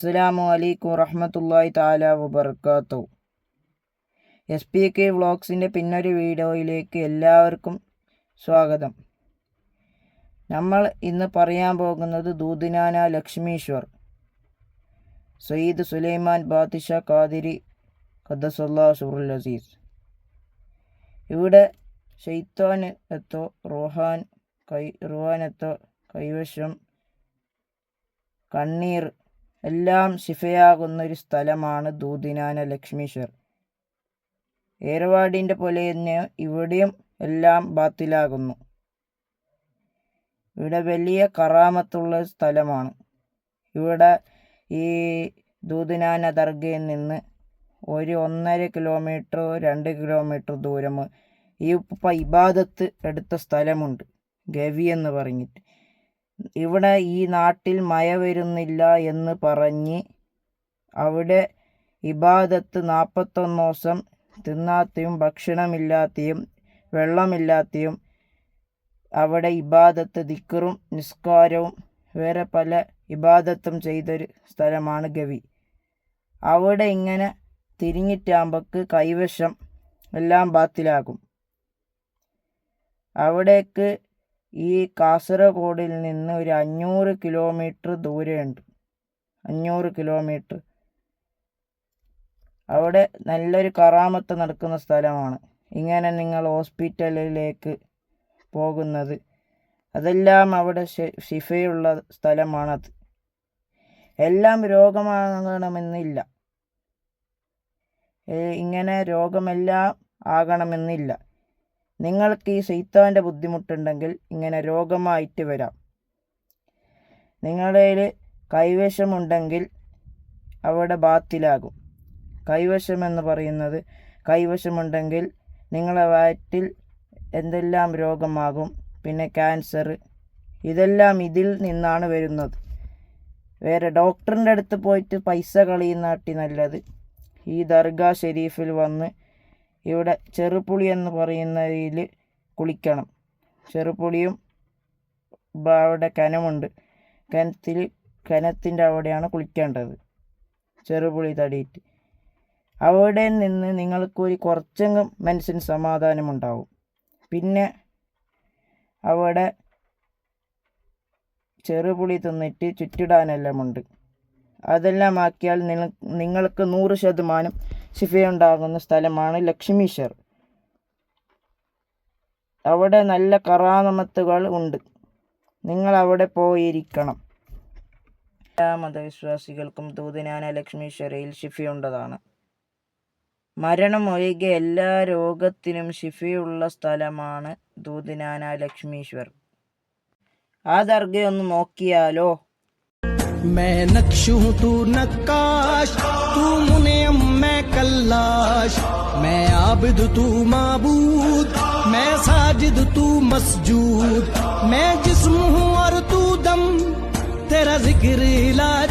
അസ്സലാമു അലൈക്കും വറഹ്മത്തുള്ളാഹി തആല വബറകാതുഹു. SPK വ്ളോഗ്സിൻ്റെ പിന്നൊരു വീഡിയോയിലേക്ക് എല്ലാവർക്കും സ്വാഗതം. നമ്മൾ ഇന്ന് പറയാൻ പോകുന്നത് ദൂദ്നാന ലക്ഷ്മീശ്വർ സയ്യിദ് സുലൈമാൻ ബാദിഷാ ഖാദിരി ഖദ്ദസല്ലാഹു സിർറുൽ അസീസ്. ഇവിടെ ശൈത്താൻ എത്തോ റുഹാനെത്തോ കൈവശം കണ്ണീർ എല്ലാം ശിഫയാകുന്നൊരു സ്ഥലമാണ് ദൂദ്നാന ലക്ഷ്മീശ്വർ. ഏർവാടിൻ്റെ പോലെ തന്നെ ഇവിടെയും എല്ലാം ബാത്തിലാകുന്നു. ഇവിടെ വലിയ കറാമത്തുള്ള സ്ഥലമാണ്. ഇവിടെ ഈ ദൂദ്നാന ദർഗയിൽ നിന്ന് ഒരു 1.5 കിലോമീറ്റർ 2 കിലോമീറ്റർ ദൂരം ഈ ഇബാദത്ത് എടുത്ത സ്ഥലമുണ്ട്, ഗവി എന്ന് പറഞ്ഞിട്ട്. ഇവിടെ ഈ നാട്ടിൽ മഴ വരുന്നില്ല എന്ന് പറഞ്ഞ് അവിടെ ഇബാദത്ത് 41 ദിവസം തിന്നാത്തയും ഭക്ഷണമില്ലാത്തയും വെള്ളമില്ലാത്തയും അവിടെ ഇബാദത്ത് ദിക്റും നിസ്കാരവും വേറെ പല ഇബാദത്തും ചെയ്തൊരു സ്ഥലമാണ് ഗവി. അവിടെ ഇങ്ങനെ തിരിഞ്ഞിട്ടാകുമ്പോൾക്ക് കൈവശം എല്ലാം ബാത്തിലാകും. അവിടേക്ക് ഈ കാസർഗോഡിൽ നിന്ന് ഒരു 500 കിലോമീറ്റർ ദൂരമുണ്ട്. 500 കിലോമീറ്റർ. അവിടെ നല്ലൊരു കറാമത്ത് നടക്കുന്ന സ്ഥലമാണ്. ഇങ്ങനെ നിങ്ങൾ ഹോസ്പിറ്റലിലേക്ക് പോകുന്നത് അതെല്ലാം അവിടെ ശിഫയുള്ള സ്ഥലമാണത്. എല്ലാം രോഗമാകണമെന്നില്ല, ഇങ്ങനെ രോഗമെല്ലാം ആകണമെന്നില്ല. നിങ്ങൾക്ക് ഈ ശൈത്താൻ്റെ ബുദ്ധിമുട്ടുണ്ടെങ്കിൽ ഇങ്ങനെ രോഗമായിട്ട് വരാം. നിങ്ങളുടെ കൈവശമുണ്ടെങ്കിൽ അവിടെ ബാത്തിലാകും. കൈവശമെന്ന് പറയുന്നത് കൈവശമുണ്ടെങ്കിൽ നിങ്ങളെ വയറ്റിൽ എന്തെല്ലാം രോഗമാകും. പിന്നെ ക്യാൻസർ, ഇതെല്ലാം ഇതിൽ നിന്നാണ് വരുന്നത്. വേറെ ഡോക്ടറിൻ്റെ അടുത്ത് പോയിട്ട് പൈസ കളയുന്നാട്ടി നല്ലത് ഈ ദർഗാ ഷെരീഫിൽ വന്ന് ഇവിടെ ചെറുപുളി എന്ന് പറയുന്നതിൽ കുളിക്കണം. ചെറുപുളിയും അവിടെ കനമുണ്ട്, കനത്തിൻ്റെ അവിടെയാണ് കുളിക്കേണ്ടത്. ചെറുപുളി തടിയിട്ട് അവിടെ നിന്ന് നിങ്ങൾക്കൊരു കുറച്ചെങ്കിലും മനസ്സിന് സമാധാനമുണ്ടാവും. പിന്നെ അവിടെ ചെറുപുളി തിന്നിട്ട് ചുറ്റിടാനെല്ലാം ഉണ്ട്. അതെല്ലാം ആക്കിയാൽ നിങ്ങൾക്ക് 100% ശിഫയുണ്ടാകുന്ന സ്ഥലമാണ് ലക്ഷ്മീശ്വർ. അവിടെ നല്ല കറാമത്തുകൾ ഉണ്ട്. നിങ്ങൾ അവിടെ പോയിരിക്കണം. എല്ലാ മതവിശ്വാസികൾക്കും ദൂദ്നാന ലക്ഷ്മീശ്വരയിൽ ശിഫയുണ്ടതാണ്. മരണം ഒഴികെ എല്ലാ രോഗത്തിനും ശിഫയുള്ള സ്ഥലമാണ് ദൂദ്നാന ലക്ഷ്മീശ്വർ. ആ ദർഗയൊന്ന് നോക്കിയാലോ? मैं नक्श हूँ तू नक्काश, तू मुनेम मैं कल्लाश, मैं आबिद तू माबूद, मैं साजिद तू मसजूद, मैं जिस्म हूँ और तू दम, तेरा जिक्र इलाज